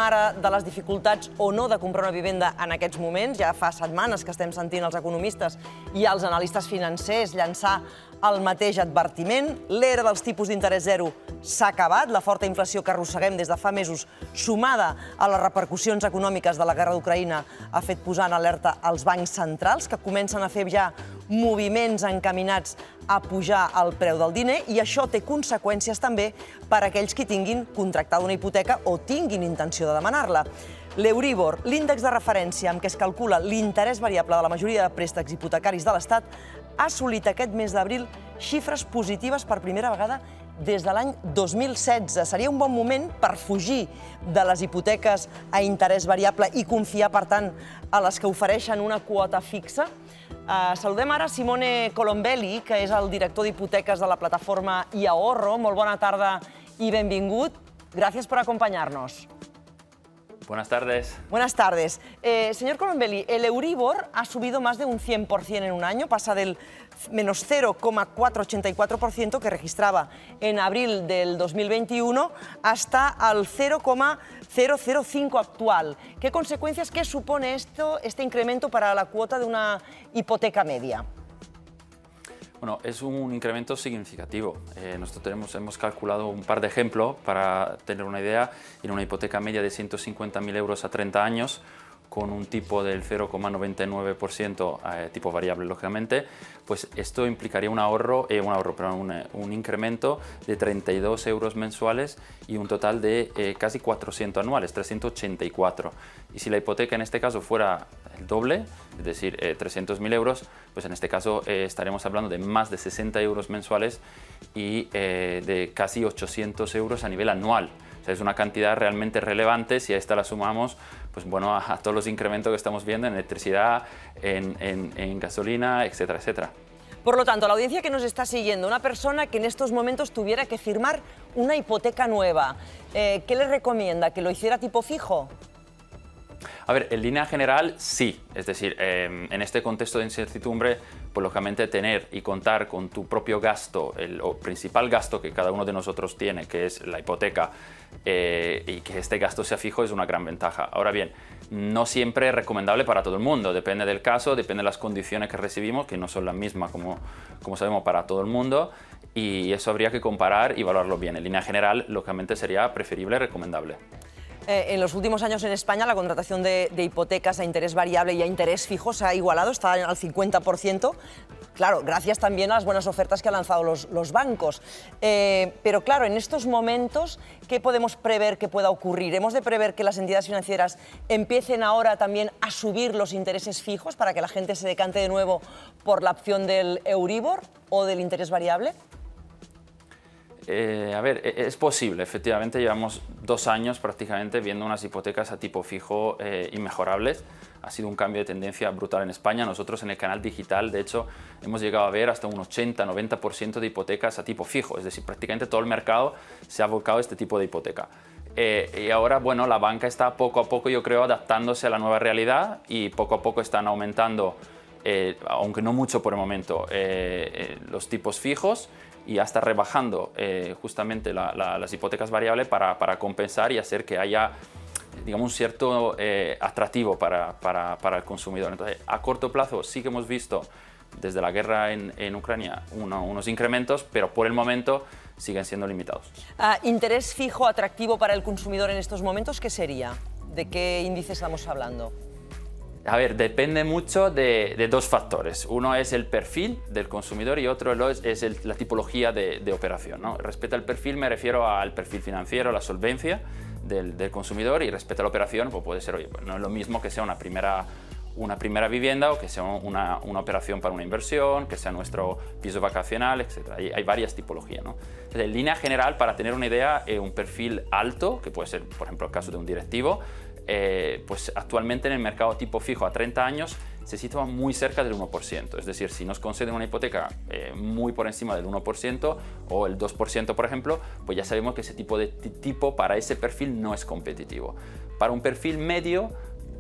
ara de les dificultats o no de comprar una vivenda en aquests moments. Ja fa setmanes que estem sentint els economistes i els analistes financers llançar el mateix advertiment. L'era dels tipus d'interès zero s'ha acabat. La forta inflació que arrosseguem des de fa mesos, sumada a les repercussions econòmiques de la guerra d'Ucraïna, ha fet posar en alerta els bancs centrals, que comencen a fer ja moviments encaminats a pujar el preu del diner, i això té conseqüències també per a aquells que tinguin contractada una hipoteca o tinguin intenció de demanar-la. L'Euribor, l'índex de referència amb què es calcula l'interès variable de la majoria de préstecs hipotecaris de l'Estat, ha assolit aquest mes d'abril xifres positives per primera vegada des de l'any 2016. Seria un bon moment per fugir de les hipoteques a interès variable i confiar, per tant, a les que ofereixen una quota fixa. Saludem ara Simone Colombelli, que és el director d'hipoteques de la plataforma iAhorro. Molt bona tarda i benvingut. Gràcies por acompañarnos. Buenas tardes. Buenas tardes. Señor Colombelli, el Euribor ha subido más de un 100% en un año, pasa del menos 0,484% que registraba en abril del 2021 hasta al 0,005% actual. ¿Qué consecuencias, qué supone este incremento para la cuota de una hipoteca media? Bueno, es un incremento significativo. Nosotros hemos calculado un par de ejemplos para tener una idea. En una hipoteca media de 150.000 euros a 30 años, con un tipo del 0,99% tipo variable, lógicamente, pues esto implicaría un incremento de 32 euros mensuales y un total de casi 400 anuales, 384. Y si la hipoteca en este caso fuera el doble, es decir, 300.000 euros, pues en este caso estaremos hablando de más de 60 euros mensuales y de casi 800 euros a nivel anual. O sea, es una cantidad realmente relevante si a esta la sumamos, pues bueno, a todos los incrementos que estamos viendo en electricidad, en gasolina, etcétera, etcétera. Por lo tanto, la audiencia que nos está siguiendo, una persona que en estos momentos tuviera que firmar una hipoteca nueva, ¿qué le recomienda? ¿Que lo hiciera tipo fijo? A ver, en línea general sí, es decir, en este contexto de incertidumbre, pues lógicamente tener y contar con tu propio gasto, el principal gasto que cada uno de nosotros tiene, que es la hipoteca, y que este gasto sea fijo es una gran ventaja. Ahora bien, no siempre es recomendable para todo el mundo, depende del caso, depende de las condiciones que recibimos, que no son las mismas como sabemos para todo el mundo, y eso habría que comparar y valorarlo bien. En línea general, lógicamente sería preferible y recomendable. En los últimos años en España la contratación de hipotecas a interés variable y a interés fijo se ha igualado, está al 50%. Claro, gracias también a las buenas ofertas que han lanzado los bancos. Pero claro, en estos momentos, ¿qué podemos prever que pueda ocurrir? ¿Hemos de prever que las entidades financieras empiecen ahora también a subir los intereses fijos para que la gente se decante de nuevo por la opción del Euribor o del interés variable? A ver, es posible, efectivamente llevamos 2 años prácticamente viendo unas hipotecas a tipo fijo inmejorables. Ha sido un cambio de tendencia brutal en España. Nosotros en el canal digital, de hecho, hemos llegado a ver hasta un 80-90% de hipotecas a tipo fijo, es decir, prácticamente todo el mercado se ha volcado a este tipo de hipoteca. Y ahora, bueno, la banca está poco a poco, yo creo, adaptándose a la nueva realidad y poco a poco están aumentando, aunque no mucho por el momento, los tipos fijos, y hasta rebajando justamente las hipotecas variables para compensar y hacer que haya, digamos, un cierto atractivo para el consumidor. Entonces, a corto plazo sí que hemos visto desde la guerra en Ucrania unos incrementos, pero por el momento siguen siendo limitados. ¿Interés fijo atractivo para el consumidor en estos momentos qué sería? ¿De qué índice estamos hablando? A ver, depende mucho de 2 factores. Uno es el perfil del consumidor y otro es la tipología de operación, ¿no? Respecto al perfil me refiero al perfil financiero, la solvencia del consumidor, y respecto a la operación pues puede ser, oye, pues no es lo mismo que sea una primera vivienda o que sea una operación para una inversión, que sea nuestro piso vacacional, etc. Hay varias tipologías, ¿no? Entonces, en línea general, para tener una idea, un perfil alto, que puede ser, por ejemplo, el caso de un directivo, pues actualmente en el mercado tipo fijo a 30 años se sitúa muy cerca del 1%. Es decir, si nos conceden una hipoteca muy por encima del 1% o el 2%, por ejemplo, pues ya sabemos que ese tipo para ese perfil no es competitivo. Para un perfil medio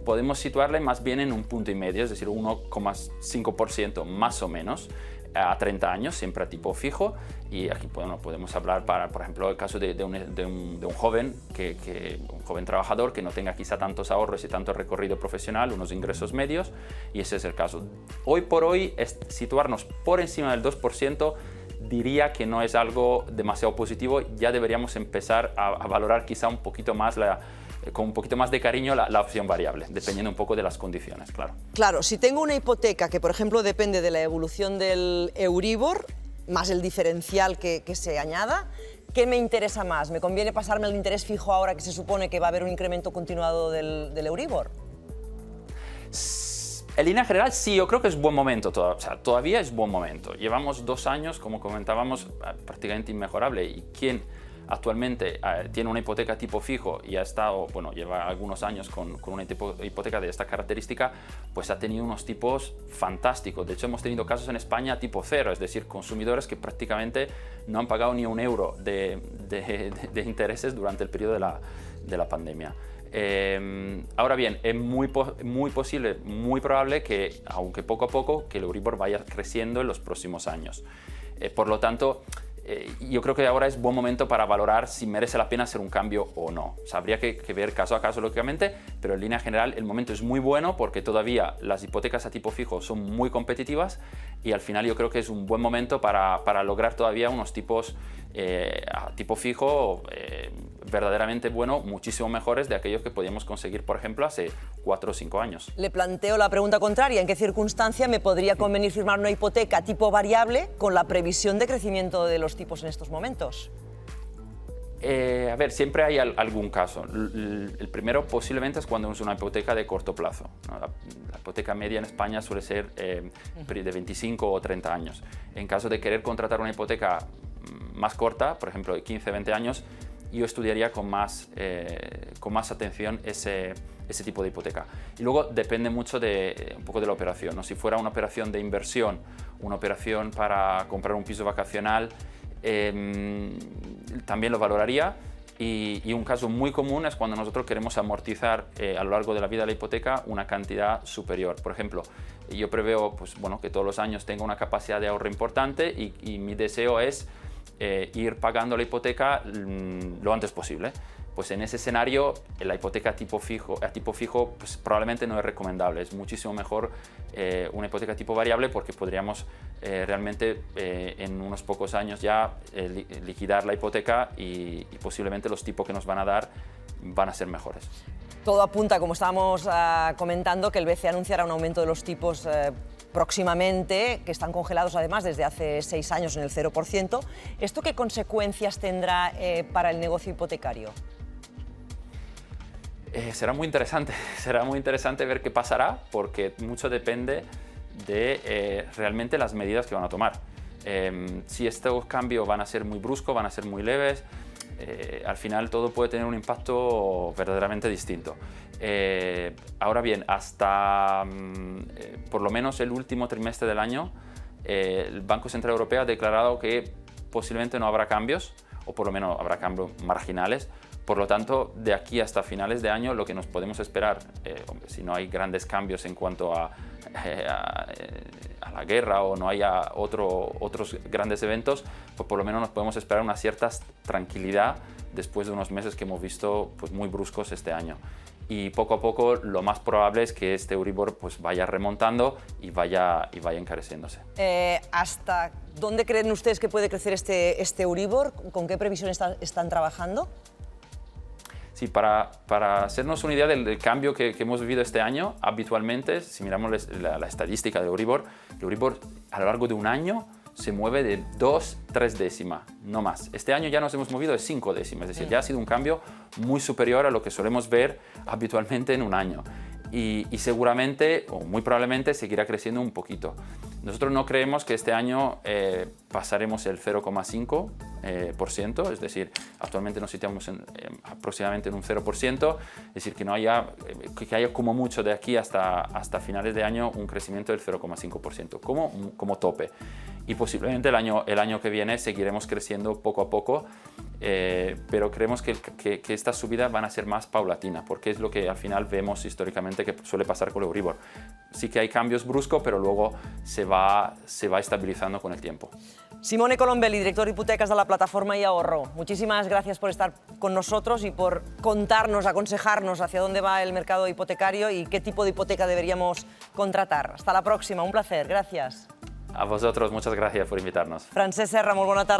podemos situarle más bien en un punto y medio, es decir, 1,5% más o menos. a 30 años, siempre a tipo fijo, y aquí podemos hablar para, por ejemplo, el caso de un joven, un joven trabajador que no tenga quizá tantos ahorros y tanto recorrido profesional, unos ingresos medios, y ese es el caso. Hoy por hoy, situarnos por encima del 2%, diría que no es algo demasiado positivo. Ya deberíamos empezar a valorar quizá un poquito más con un poquito más de cariño la opción variable, dependiendo un poco de las condiciones, claro. Claro, si tengo una hipoteca que, por ejemplo, depende de la evolución del Euribor, más el diferencial que se añada, ¿qué me interesa más? ¿Me conviene pasarme el interés fijo ahora que se supone que va a haber un incremento continuado del Euribor? En línea general, sí, yo creo que es buen momento, todavía es buen momento. Llevamos 2 años, como comentábamos, prácticamente inmejorable. ¿Y quién actualmente tiene una hipoteca tipo fijo y lleva algunos años con una hipoteca de esta característica, pues ha tenido unos tipos fantásticos? De hecho, hemos tenido casos en España tipo cero, es decir, consumidores que prácticamente no han pagado ni un euro de intereses durante el periodo de la pandemia. Ahora bien, es muy posible, muy probable que, aunque poco a poco, que el Euribor vaya creciendo en los próximos años. Por lo tanto, yo creo que ahora es buen momento para valorar si merece la pena hacer un cambio o no. Habría que ver caso a caso, lógicamente, pero en línea general el momento es muy bueno porque todavía las hipotecas a tipo fijo son muy competitivas y al final yo creo que es un buen momento para lograr todavía unos tipos a tipo fijo verdaderamente bueno, muchísimo mejores de aquellos que podíamos conseguir, por ejemplo, hace 4 o 5 años. Le planteo la pregunta contraria. ¿En qué circunstancia me podría convenir firmar una hipoteca tipo variable con la previsión de crecimiento de los tipos en estos momentos? A ver, siempre hay algún caso. El primero posiblemente es cuando es una hipoteca de corto plazo, ¿no? La hipoteca media en España suele ser de 25 o 30 años. En caso de querer contratar una hipoteca más corta, por ejemplo de 15 o 20 años, yo estudiaría con más atención ese tipo de hipoteca. Y luego depende mucho un poco de la operación, ¿no? Si fuera una operación de inversión, una operación para comprar un piso vacacional, también lo valoraría. Y un caso muy común es cuando nosotros queremos amortizar a lo largo de la vida de la hipoteca una cantidad superior. Por ejemplo, yo preveo que todos los años tenga una capacidad de ahorro importante y mi deseo es ir pagando la hipoteca lo antes posible. Pues en ese escenario la hipoteca a tipo fijo pues probablemente no es recomendable. Es muchísimo mejor una hipoteca tipo variable porque podríamos realmente en unos pocos años ya liquidar la hipoteca y posiblemente los tipos que nos van a dar van a ser mejores. Todo apunta, como estábamos comentando, que el BCE anunciará un aumento de los tipos próximamente, que están congelados además desde hace 6 años en el 0%. ¿Esto qué consecuencias tendrá para el negocio hipotecario? Será muy interesante ver qué pasará, porque mucho depende de realmente las medidas que van a tomar. Si estos cambios van a ser muy bruscos, van a ser muy leves, al final todo puede tener un impacto verdaderamente distinto. Ahora bien, hasta por lo menos el último trimestre del año, el Banco Central Europeo ha declarado que posiblemente no habrá cambios, o por lo menos habrá cambios marginales. Por lo tanto, de aquí hasta finales de año, lo que nos podemos esperar, si no hay grandes cambios en cuanto a la guerra o no haya otros grandes eventos, pues por lo menos nos podemos esperar una cierta tranquilidad después de unos meses que hemos visto pues, muy bruscos este año. Y poco a poco lo más probable es que este Euribor pues, vaya remontando y vaya encareciéndose. ¿Hasta dónde creen ustedes que puede crecer este Euribor? ¿Con qué previsión están trabajando? Sí, para hacernos una idea del cambio que hemos vivido este año, habitualmente, si miramos la estadística de Euribor, el Euribor a lo largo de un año se mueve de 2-3 décimas, no más. Este año ya nos hemos movido de 5 décimas, es decir, ya ha sido un cambio muy superior a lo que solemos ver habitualmente en un año. Y seguramente, o muy probablemente, seguirá creciendo un poquito. Nosotros no creemos que este año pasaremos el 0,5%, es decir, actualmente nos situamos aproximadamente en un 0%, es decir, que haya como mucho de aquí hasta finales de año un crecimiento del 0,5% como tope. Y posiblemente el año que viene seguiremos creciendo poco a poco pero creemos que estas subidas van a ser más paulatinas, porque es lo que al final vemos históricamente que suele pasar con el Euribor. Sí que hay cambios bruscos, pero luego se va estabilizando con el tiempo. Simone Colombelli, director de hipotecas de la plataforma iAhorro. Muchísimas gracias por estar con nosotros y por contarnos, aconsejarnos hacia dónde va el mercado hipotecario y qué tipo de hipoteca deberíamos contratar. Hasta la próxima, un placer, gracias. A vosotros, muchas gracias por invitarnos. Francesc Serra, molt bona tarda.